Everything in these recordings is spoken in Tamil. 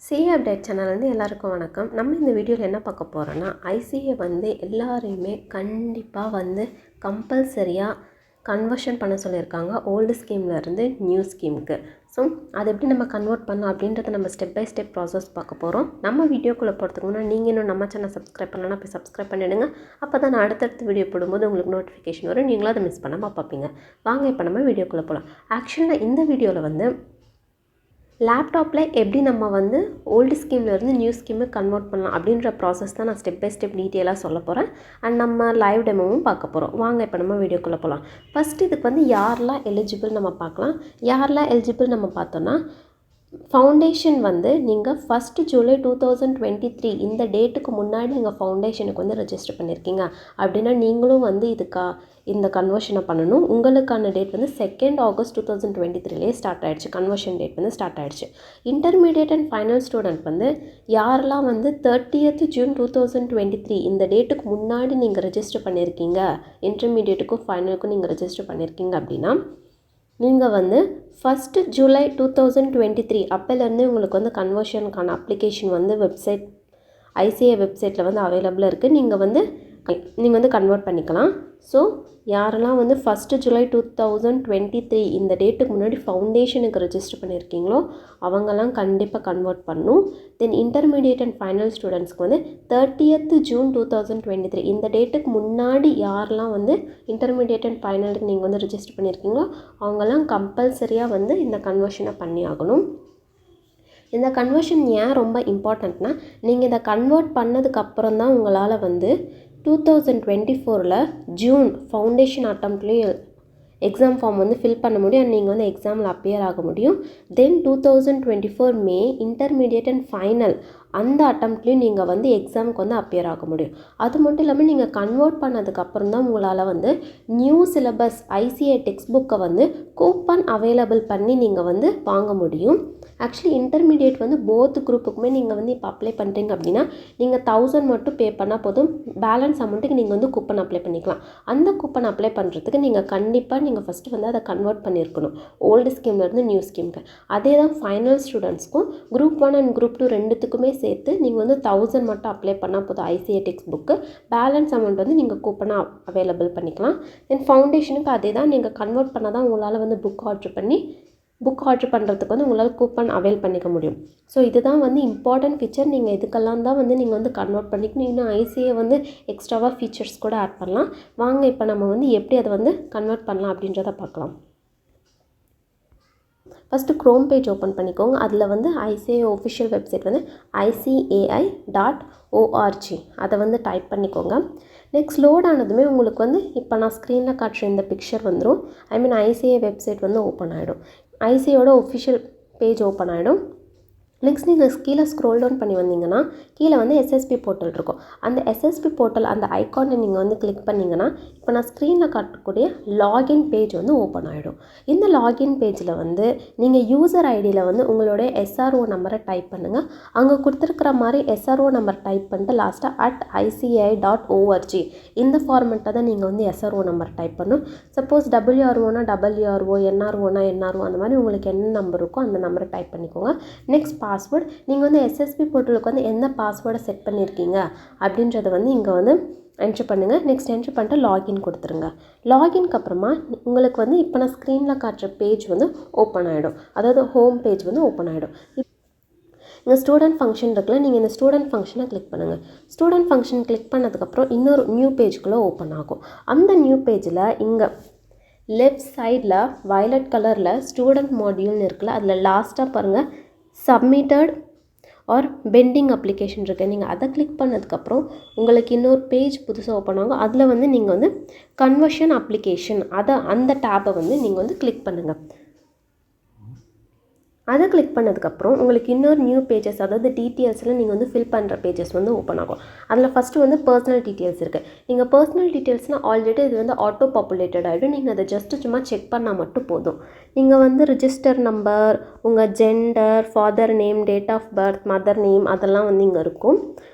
சிஏ அப்டேட் சேனல் எல்லாருக்கும் வணக்கம். நம்ம இந்த வீடியோவில் என்ன பார்க்க போகிறோன்னா, ஐசிஏ எல்லாரையுமே கண்டிப்பாக கம்பல்சரியாக கன்வர்ஷன் பண்ண சொல்லியிருக்காங்க ஓல்டு ஸ்கீம்லேருந்து நியூ ஸ்கீமுக்கு. ஸோ அதை எப்படி நம்ம கன்வெர்ட் பண்ணலாம் அப்படின்றத நம்ம ஸ்டெப் பை ஸ்டெப் ப்ராசஸ் பார்க்க போகிறோம். நம்ம வீடியோக்குள்ளே போகிறதுக்கு முன்னாடி நீங்கள் இன்னும் நம்ம சேனல் சப்ஸ்கிரைப் பண்ணலாம், போய் சப்ஸ்கிரைப் பண்ணிவிடுங்க. அப்போ தான் நான் அடுத்தடுத்து வீடியோ போடும்போது உங்களுக்கு நோட்டிஃபிகேஷன் வரும், நீங்களும் அதை மிஸ் பண்ணாமல் பார்ப்பீங்க. வாங்க இப்போ நம்ம வீடியோக்குள்ளே போகலாம். ஆக்சுவலாக இந்த வீடியோவில் லேப்டாப்பில் எப்படி நம்ம ஓல்டு ஸ்கீம்லேருந்து நியூ ஸ்கீமை கன்வெர்ட் பண்ணலாம் அப்படின்ற ப்ராசஸ் தான் நான் ஸ்டெப் பை ஸ்டெப் டீட்டெயிலாக சொல்ல போகிறேன். அண்ட் நம்ம லைவ் டெமோவும் பார்க்க போகிறோம். வாங்க இப்போ நம்ம வீடியோக்குள்ளே போகலாம். ஃபஸ்ட்டு இதுக்கு யாரெல்லாம் எலிஜிபிள் நம்ம பார்க்கலாம். யாரெல்லாம் எலிஜிபிள் நம்ம பார்த்தோன்னா, ஃபவுண்டேஷன் நீங்கள் ஃபஸ்ட்டு ஜூலை 2023 இந்த டேட்டுக்கு முன்னாடி நீங்கள் ஃபவுண்டேஷனுக்கு ரெஜிஸ்டர் பண்ணியிருக்கீங்க அப்படின்னா நீங்களும் இந்த கன்வர்ஷனை பண்ணணும். உங்களுக்கான டேட் 2nd ஆகஸ்ட் 2023 ஸ்டார்ட் ஆகிடுச்சு. கன்வர்ஷன் டேட் ஸ்டார்ட் ஆகிடுச்சு. இன்டர்மீடியட் அண்ட் ஃபைனல் ஸ்டூடெண்ட் யாரெல்லாம் 30th ஜூன் 2023 இந்த டேட்டுக்கு முன்னாடி நீங்கள் ரெஜிஸ்டர் பண்ணியிருக்கீங்க, இன்டர்மீடியட்டுக்கும் ஃபைனலுக்கும் நீங்கள் ரெஜிஸ்டர் பண்ணியிருக்கீங்க அப்படின்னா நீங்கள் ஃபஸ்ட்டு ஜூலை 2023 அப்போலேருந்து உங்களுக்கு கன்வர்ஷனுக்கான அப்ளிகேஷன் வெப்சைட் ஐசிஏ வெப்சைட்டில் அவைலபிளாக இருக்குது. நீங்கள் கன்வெர்ட் பண்ணிக்கலாம். ஸோ யாரெல்லாம் ஃபஸ்ட்டு ஜூலை 2023 இந்த டேட்டுக்கு முன்னாடி ஃபவுண்டேஷனுக்கு ரெஜிஸ்டர் பண்ணியிருக்கீங்களோ அவங்கெல்லாம் கண்டிப்பாக கன்வெர்ட் பண்ணணும். தென் இன்டர்மீடியட் அண்ட் ஃபைனல் ஸ்டூடெண்ட்ஸ்க்கு 30th ஜூன் 2023 இந்த டேட்டுக்கு முன்னாடி யாரெல்லாம் இன்டர்மீடியட் அண்ட் ஃபைனலுக்கு நீங்கள் ரெஜிஸ்டர் பண்ணியிருக்கீங்களோ அவங்கெல்லாம் கம்பல்சரியாக இந்த கன்வர்ஷனை பண்ணி ஆகணும். இந்த கன்வர்ஷன் ஏன் ரொம்ப இம்பார்ட்டண்ட்னா, நீங்கள் இதை கன்வெர்ட் பண்ணதுக்கப்புறம் தான் உங்களால் 2024 ஜூன் ஃபவுண்டேஷன் அட்டம்ப்ட்லேயே எக்ஸாம் ஃபார்ம் ஃபில் பண்ண முடியும். அண்ட் நீங்கள் எக்ஸாமில் அப்பியர் ஆக முடியும். Then 2024 May intermediate and final அந்த அட்டம்ப்ட்லேயும் நீங்கள் எக்ஸாமுக்கு அப்பியர் ஆக முடியும். அது மட்டும் இல்லாமல் நீங்கள் கன்வெர்ட் பண்ணதுக்கப்புறம் தான் உங்களால் நியூ சிலபஸ் ஐசிஏ டெக்ஸ்ட் புக்கை கூப்பன் அவைலபிள் பண்ணி நீங்கள் வாங்க முடியும். ஆக்சுவலி இன்டர்மீடியட் போத் குரூப்புக்குமே நீங்கள் இப்போ அப்ளை பண்ணுறீங்க அப்படின்னா நீங்கள் 1000 மட்டும் பே பண்ணால் போதும். பேலன்ஸ் அமௌண்ட்டுக்கு நீங்கள் கூப்பன் அப்ளை பண்ணிக்கலாம். அந்த கூப்பன் அப்ளை பண்ணுறதுக்கு நீங்கள் கண்டிப்பாக ஃபஸ்ட்டு அதை கன்வெர்ட் பண்ணியிருக்கணும் ஓல்டு ஸ்கீம்லேருந்து நியூ ஸ்கீமுக்கு. அதே தான் ஃபைனல் ஸ்டூடெண்ட்ஸ்க்கும் குரூப் 1 அண்ட் குரூப் 2 ரெண்டுத்துக்குமே சேர்த்து நீங்கள் 1000 மட்டும் அப்ளை பண்ணால் போதும் ICA text book. Balance amount நீங்கள் கூப்பனாக அவைலபிள் பண்ணிக்கலாம். தென் ஃபவுண்டேஷனுக்கு அதே தான், நீங்கள் கன்வெர்ட் பண்ணால் தான் உங்களால் புக் ஆர்டர் பண்ணுறதுக்கு உங்களால் கூப்பன் அவைல் பண்ணிக்க முடியும். ஸோ இதுதான் இம்பார்ட்டன்ட் ஃபீச்சர். நீங்கள் இதுக்கெல்லாம் தான் நீங்கள் கன்வெர்ட் பண்ணிக்கணும். இன்னும் ஐசிஏ எக்ஸ்ட்ராவாக ஃபீச்சர்ஸ் கூட ஆட் பண்ணலாம். வாங்க இப்போ நம்ம எப்படி அதை கன்வெர்ட் பண்ணலாம் அப்படின்றத பார்க்கலாம். ஃபஸ்ட்டு க்ரோம் பேஜ் ஓப்பன் பண்ணிக்கோங்க. அதில் ஐசிஏ ஒஃபிஷியல் வெப்சைட் ICAI.org அதை டைப் பண்ணிக்கோங்க. நெக்ஸ்ட் லோட் ஆனதுமே உங்களுக்கு இப்போ நான் ஸ்க்ரீனில் காட்டுற இந்த பிக்சர் வந்துடும். ஐசிஏ வெப்சைட் ஓப்பன் ஆகிடும். ஐசிஏயோட ஒஃபிஷியல் பேஜ் ஓப்பன் ஆகிடும். நெக்ஸ்ட் நீங்கள் கீழே ஸ்க்ரோல் டவுன் பண்ணி வந்தீங்கன்னா கீழே எஸ்எஸ்பி போர்ட்டல் இருக்கும். அந்த எஸ்எஸ்பி போர்ட்டல் அந்த ஐக்கானை நீங்கள் கிளிக் பண்ணிங்கன்னா இப்போ நான் ஸ்க்ரீனில் காட்டக்கூடிய லாகின் பேஜ் ஓப்பன் ஆகிடும். இந்த லாகின் பேஜில் நீங்கள் யூசர் ஐடியில் உங்களுடைய SRO நம்பரை டைப் பண்ணுங்கள். அங்கே கொடுத்துருக்குற மாதிரி SRO நம்பர் டைப் பண்ணிட்டு லாஸ்ட்டாக @ICAI.org இந்த ஃபார்மெட்டை தான் நீங்கள் SRO நம்பர் டைப் பண்ணணும். சப்போஸ் WROனா WRO, NROனா NRO அந்த மாதிரி உங்களுக்கு என்ன நம்பர் இருக்கோ அந்த நம்பரை டைப் பண்ணிக்கோங்க. நெக்ஸ்ட் பாஸ்வேர்டு நீங்கள் எஸ்எஸ்பி போர்ட்டலுக்கு எந்த பாஸ்வேர்டை செட் பண்ணியிருக்கீங்க அப்படின்றத இங்கே என்ட்ரு பண்ணுங்கள். நெக்ஸ்ட் என்ட்ரு பண்ணிட்டு லாகின் கொடுத்துருங்க. லாகின்க்கு அப்புறமா உங்களுக்கு இப்போ நான் ஸ்க்ரீனில் காட்டுற பேஜ் ஓப்பன் ஆகிடும். அதாவது ஹோம் பேஜ் ஓப்பன் ஆகிடும். இங்கே ஸ்டூடெண்ட் ஃபங்க்ஷன் இருக்குல்ல, நீங்கள் இந்த ஸ்டூடெண்ட் ஃபங்க்ஷனை கிளிக் பண்ணுங்கள். ஸ்டூடெண்ட் ஃபங்க்ஷன் கிளிக் பண்ணதுக்கப்புறம் இன்னொரு நியூ பேஜுக்குள்ளே ஓப்பன் ஆகும். அந்த நியூ பேஜில் இங்கே லெஃப்ட் சைடில் வயலட் கலரில் ஸ்டூடெண்ட் மாடியூல்னு இருக்குல்ல, அதில் லாஸ்ட்டாக பாருங்கள் சப்மிட்டட் ஆர் பெண்டிங் அப்ளிகேஷன் இருக்குது. நீங்கள் அதை கிளிக் பண்ணதுக்கப்புறம் உங்களுக்கு இன்னொரு பேஜ் புதுசாக ஓப்பன் ஆகும். அதில் நீங்கள் கன்வர்ஷன் அப்ளிகேஷன் அந்த டேப்பை நீங்கள் கிளிக் பண்ணுங்கள். அதை கிளிக் பண்ணதுக்கப்புறம் உங்களுக்கு இன்னொரு நியூ பேஜஸ், அதாவது டீட்டெயில்ஸில் நீங்கள் ஃபில் பண்ணுற பேஜஸ் ஓப்பன் ஆகும். அதில் ஃபஸ்ட்டு பர்சனல் டீட்டெயில்ஸ் இருக்குது. நீங்கள் பர்சனல் டீட்டெயில்ஸ்னால் ஆல்ரெடி இது ஆட்டோ பாப்புலேட்டட் ஆகிடும். நீங்கள் அதை ஜஸ்ட்டு சும்மா செக் பண்ணால் மட்டும் போதும். நீங்கள் ரிஜிஸ்டர் நம்பர், உங்கள் gender, father name, date of birth, mother name அதெல்லாம் இங்கே இருக்கும்.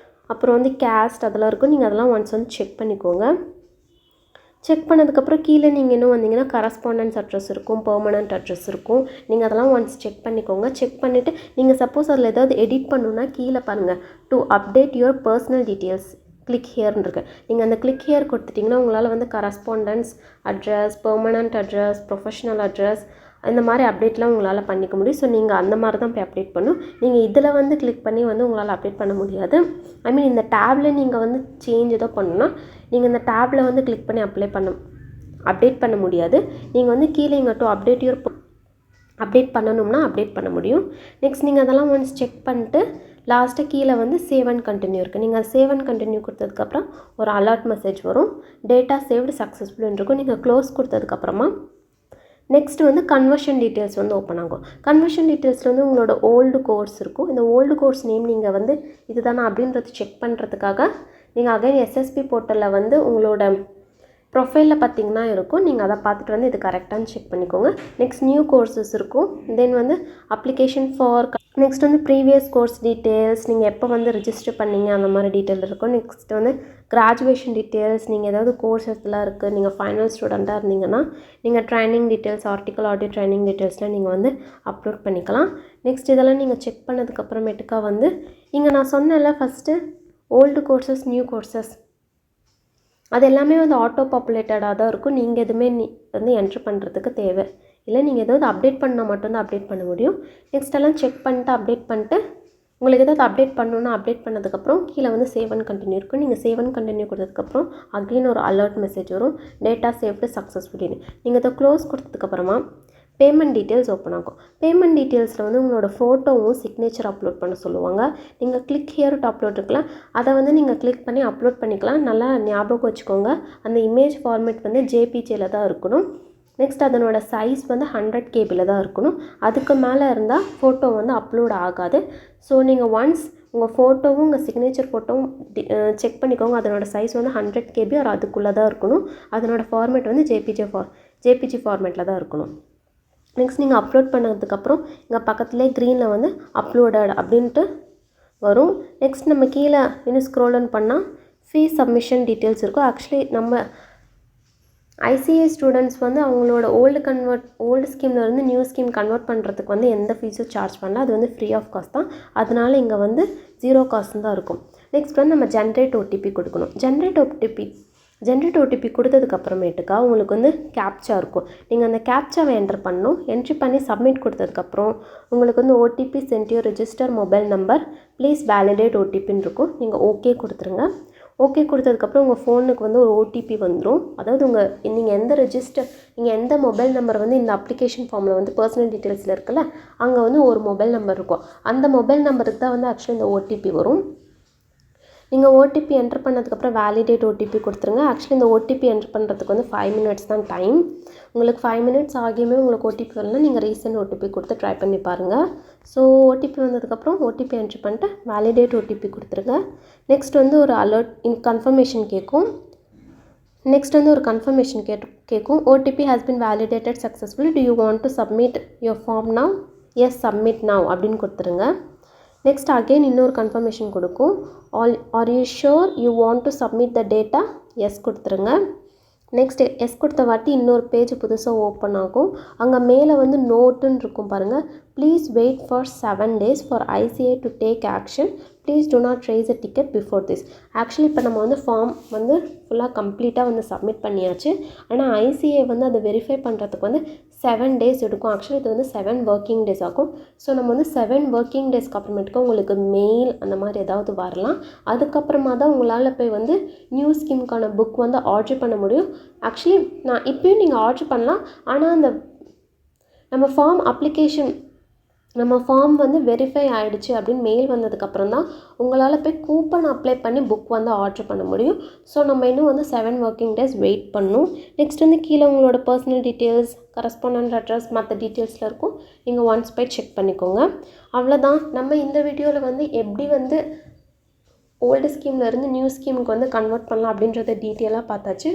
அப்புறம் கேஸ்ட் அதெல்லாம் இருக்கும். நீங்கள் அதெல்லாம் ஒன்ஸ் செக் பண்ணிக்கோங்க. செக் பண்ணதுக்கப்புறம் கீழே நீங்கள் இன்னும் வந்தீங்கன்னா கரஸ்பாண்டன்ஸ் அட்ரஸ் இருக்கும், பெர்மனண்ட் அட்ரஸ் இருக்கும். நீங்கள் அதெல்லாம் ஒன்ஸ் செக் பண்ணிக்கோங்க. செக் பண்ணிவிட்டு நீங்கள் சப்போஸ் அதில் ஏதாவது எடிட் பண்ணணுன்னா கீழே பாருங்கள், to update your personal details click ஹியர்னு இருக்கு. நீங்கள் அந்த கிளிக் ஹியர் கொடுத்துட்டிங்கன்னா உங்களால் வந்து correspondence address, permanent address, professional address இந்த மாதிரி அப்டேட்லாம் உங்களால் பண்ணிக்க முடியும். ஸோ நீங்கள் அந்த மாதிரி தான் போய் அப்டேட் பண்ணணும். நீங்கள் இதில் வந்து கிளிக் பண்ணி வந்து உங்களால் அப்டேட் பண்ண முடியாது. ஐ மீன் இந்த டேப்பில் நீங்கள் வந்து சேஞ்ச் ஏதோ பண்ணணும்னா நீங்கள் இந்த டேப்பில் வந்து கிளிக் பண்ணி அப்டேட் பண்ண முடியாது. நீங்கள் வந்து கீழே இங்கே டு அப்டேட் யுவர் அப்டேட் பண்ணணும்னா அப்டேட் பண்ண முடியும். நெக்ஸ்ட் நீங்கள் அதெல்லாம் ஒன்ஸ் செக் பண்ணிட்டு லாஸ்ட்டாக கீழே வந்து சேவ் அண்ட் கண்டினியூ இருக்குது. நீங்கள் சேவ் அண்ட் கண்டினியூ கொடுத்ததுக்கப்புறம் ஒரு அலர்ட் மெசேஜ் வரும், டேட்டா சேவ்டு சக்ஸஸ்ஃபுல்னு இருக்கும். நீங்கள் க்ளோஸ் கொடுத்ததுக்கப்புறமா நெக்ஸ்ட் வந்து கன்வர்ஷன் டீட்டெயில்ஸ் வந்து ஓப்பன் ஆகும். கன்வர்ஷன் டீட்டெயில்ஸில் வந்து உங்களோட ஓல்டு கோர்ஸ் இருக்கும். இந்த ஓல்டு கோர்ஸ் நேம் நீங்கள் வந்து இதுதானா அப்படின்றது செக் பண்ணுறதுக்காக நீங்கள் அகைன் எஸ்எஸ்பி போர்ட்டலில் வந்து உங்களோட ப்ரொஃபைலில் பார்த்தீங்கன்னா இருக்கும். நீங்கள் அதை பார்த்துட்டு வந்து இது கரெக்டானு செக் பண்ணிக்கோங்க. நெக்ஸ்ட் நியூ கோர்சஸ் இருக்கும். தென் வந்து அப்ளிகேஷன் ஃபார் நெக்ஸ்ட் வந்து ப்ரீவியஸ் கோர்ஸ் டீட்டெயில்ஸ், நீங்கள் எப்போ வந்து ரிஜிஸ்டர் பண்ணீங்க அந்த மாதிரி டீட்டெயில் இருக்கும். நெக்ஸ்ட் வந்து கிராஜுவேஷன் டீட்டெயில்ஸ், நீங்கள் ஏதாவது கோர்ஸஸ்லாம் இருக்குது, நீங்கள் ஃபைனல் ஸ்டூடெண்ட்டாக இருந்தீங்கன்னா நீங்கள் training details, article audio training டீட்டெயில்ஸ்லாம் நீங்கள் வந்து அப்லோட் பண்ணிக்கலாம். நெக்ஸ்ட் இதெல்லாம் நீங்கள் செக் பண்ணதுக்கப்புறமேட்டுக்கா வந்து இங்கே நான் சொன்னேன்ல first old courses, new courses அது எல்லாமே வந்து ஆட்டோ பாப்புலேட்டடாக தான் இருக்கும். நீங்கள் எதுவுமே வந்து என்ட்ரு பண்ணுறதுக்கு தேவை இல்லை. நீங்கள் ஏதாவது அப்டேட் பண்ணால் மட்டும்தான் அப்டேட் பண்ண முடியும். நெக்ஸ்ட் எல்லாம் செக் பண்ணிட்டு அப்டேட் பண்ணிட்டு உங்களுக்கு ஏதாவது அப்டேட் பண்ணணுன்னா அப்டேட் பண்ணதுக்கப்புறம் கீழே வந்து சேவ் அண்ட் கண்டினியூ இருக்கும். நீங்கள் சேவ் அண்ட் கண்டினியூ கொடுத்ததுக்கப்புறம் அகெயின் ஒரு அலர்ட் மெசேஜ் வரும், டேட்டா சேவ்டு சக்ஸஸ்ஃபுல்லின்னு. நீங்கள் இதை க்ளோஸ் கொடுத்ததுக்கப்புறமா பேமெண்ட் டீட்டெயில்ஸ் ஓப்பன் ஆகும். பேமெண்ட் டீட்டெயில்ஸில் வந்து உங்களோட ஃபோட்டோவும் சிக்னேச்சர் அப்லோட் பண்ண சொல்லுவாங்க. நீங்கள் கிளிக் ஹியர் டு அப்லோட் இருக்கலாம், அதை வந்து நீங்கள் கிளிக் பண்ணி அப்லோட் பண்ணிக்கலாம். நல்லா ஞாபகம் வச்சுக்கோங்க, அந்த இமேஜ் ஃபார்மேட் வந்து ஜேபிஜியில் தான் இருக்கணும். நெக்ஸ்ட் அதனோட சைஸ் வந்து 100 KB தான் இருக்கணும். அதுக்கு மேலே இருந்தால் ஃபோட்டோ வந்து அப்லோட் ஆகாது. ஸோ நீங்கள் ஒன்ஸ் உங்கள் ஃபோட்டோவும் உங்கள் சிக்னேச்சர் ஃபோட்டோவும் செக் பண்ணிக்கோங்க. அதனோட சைஸ் வந்து 100 KB ஒரு அதுக்குள்ளே தான் இருக்கணும். அதனோட ஃபார்மேட் வந்து ஜேபிஜி ஃபார்மேட்டில் தான் இருக்கணும். நெக்ஸ்ட் நீங்கள் அப்லோட் பண்ணதுக்கப்புறம் இங்கே பக்கத்துலேயே க்ரீனில் வந்து அப்லோடட் அப்படின்ட்டு வரும். நெக்ஸ்ட் நம்ம கீழே இன்னும் ஸ்க்ரோல் பண்ணால் ஃபீஸ் சப்மிஷன் டீட்டெயில்ஸ் இருக்கும். ஆக்சுவலி நம்ம ஐசிஏ ஸ்டூடெண்ட்ஸ் வந்து அவங்களோட ஓல்டு ஸ்கீம்லேருந்து நியூ ஸ்கீம் கன்வெர்ட் பண்ணுறதுக்கு வந்து எந்த ஃபீஸும் சார்ஜ் பண்ணல. அது வந்து ஃப்ரீ ஆஃப் காஸ்ட் தான். அதனால இங்கே வந்து 0 காஸ்ட் தான் இருக்கும். நெக்ஸ்ட் வந்து நம்ம ஜென்ரேட் ஓடிபி கொடுக்கணும். ஜென்ரேட் ஓடிபி கொடுத்ததுக்கப்புறமேட்டுக்கா உங்களுக்கு வந்து கேப்ச்சா இருக்கும். நீங்கள் அந்த கேப்ச்சாவை என்ட்ரு பண்ணணும். என்ட்ரி பண்ணி சப்மிட் கொடுத்ததுக்கப்புறம் உங்களுக்கு வந்து OTP sent your register mobile number please validate ஓடிபின்னு இருக்கும். நீங்கள் ஓகே கொடுத்துருங்க. ஓகே கொடுத்ததுக்கப்புறம் உங்கள் ஃபோனுக்கு வந்து ஒரு ஓடிபி வந்துடும். அதாவது நீங்கள் எந்த மொபைல் நம்பர் வந்து இந்த அப்ளிகேஷன் ஃபார்மில் வந்து பர்சனல் டீட்டெயில்ஸில் இருக்குல்ல, அங்கே வந்து ஒரு மொபைல் நம்பர் இருக்கும். அந்த மொபைல் நம்பருக்கு தான் வந்து ஆக்சுவலி இந்த ஓடிபி வரும். நீங்கள் ஓடிபி என்ட்ரு பண்ணதுக்கப்புறம் வேலிடேட் ஓடிபி கொடுத்துருங்க. ஆக்சுவலி இந்த ஓடிபி என்ட்ரு பண்ணுறதுக்கு வந்து 5 minutes தான் டைம். உங்களுக்கு 5 minutes ஆகியுமே உங்களுக்கு ஓடிபி வரலாம், நீங்கள் ரீசெண்ட் ஓடிபி கொடுத்து ட்ரை பண்ணி பாருங்கள். ஸோ ஓடிபி வந்ததுக்கப்புறம் ஓடிபி என்ட்ரு பண்ணிட்டு வேலிடேட் ஓடிபி கொடுத்துருங்க. நெக்ஸ்ட் வந்து ஒரு அலர்ட் கன்ஃபர்மேஷன் கேட்கும். OTP has been validated successfully, do you want to submit your form now, yes submit now அப்படின்னு கொடுத்துருங்க. நெக்ஸ்ட் அகெயின் இன்னொரு கன்ஃபர்மேஷன் கொடுக்கும், are you sure you want to submit the data, yes கொடுத்துருங்க. நெக்ஸ்ட் எஸ் கொடுத்த வாட்டி இன்னொரு பேஜ் புதுசாக ஓப்பன் ஆகும். அங்கே மேலே வந்து நோட்டுன்னு இருக்கும் பாருங்கள், please wait for 7 days for ICA to take action, please do not raise a ticket before this. Actually இப்போ நம்ம வந்து ஃபார்ம் வந்து ஃபுல்லாக கம்ப்ளீட்டாக வந்து சப்மிட் பண்ணியாச்சு. ஆனால் ஐசிஏ வந்து அதை வெரிஃபை பண்ணுறதுக்கு வந்து 7 days எடுக்கும். ஆக்சுவலி இது வந்து 7 working days ஆகும். ஸோ நம்ம வந்து 7 working daysக்கு அப்புறமேட்டுக்கு உங்களுக்கு மெயில் அந்த மாதிரி ஏதாவது வரலாம். அதுக்கப்புறமா தான் உங்களால் போய் வந்து நியூ ஸ்கீமுக்கான புக் வந்து ஆர்டர் பண்ண முடியும். ஆக்சுவலி இப்போயும் நீங்கள் ஆர்டர் பண்ணலாம். ஆனால் அந்த நம்ம ஃபார்ம் வந்து வெரிஃபை ஆகிடுச்சு அப்படின்னு மெயில் வந்ததுக்கப்புறம் தான் உங்களால் போய் கூப்பன் அப்ளை பண்ணி புக் வந்து ஆர்டர் பண்ண முடியும். ஸோ நம்ம இன்னும் வந்து 7 working days வெயிட் பண்ணணும். நெக்ஸ்ட் வந்து கீழே உங்களோட பர்சனல் டீட்டெயில்ஸ், கரஸ்பாண்டன்ட் அட்ரஸ், மற்ற டீட்டெயில்ஸில் இருக்கும். நீங்கள் ஒன்ஸ் போய் செக் பண்ணிக்கோங்க. அவ்வளோதான். நம்ம இந்த வீடியோவில் வந்து எப்படி வந்து ஓல்டு ஸ்கீம்லேருந்து நியூ ஸ்கீமுக்கு வந்து கன்வெர்ட் பண்ணலாம் அப்படின்றத டீட்டெயிலாக பார்த்தாச்சு.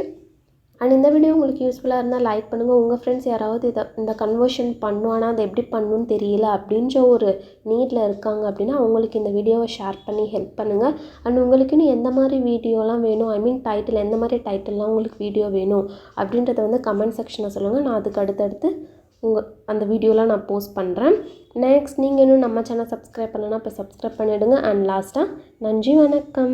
அண்ட் இந்த வீடியோ உங்களுக்கு யூஸ்ஃபுல்லாக இருந்தால் லைக் பண்ணுங்கள். உங்கள் ஃப்ரெண்ட்ஸ் யாராவது இந்த கன்வர்ஷன் பண்ணுவானா அது எப்படி பண்ணணும்னு தெரியல அப்படின்ற ஒரு நீடில் இருக்காங்க அப்படின்னா அவங்களுக்கு இந்த வீடியோவை ஷேர் பண்ணி ஹெல்ப் பண்ணுங்கள். அண்ட் உங்களுக்குன்னு எந்த மாதிரி வீடியோலாம் வேணும், ஐ மீன் டைட்டில் எந்த மாதிரி டைட்டில்லாம் உங்களுக்கு வீடியோ வேணும் அப்படின்றத வந்து கமெண்ட் செக்ஷனில் சொல்லுங்கள். நான் அதுக்கு அடுத்தடுத்து அந்த வீடியோலாம் நான் போஸ்ட் பண்ணுறேன். நெக்ஸ்ட் நீங்கள் இன்னும் நம்ம சேனல் சப்ஸ்கிரைப் பண்ணலன்னா இப்போ சப்ஸ்கிரைப் பண்ணிவிடுங்க. அண்ட் லாஸ்ட்டாக நன்றி, வணக்கம்.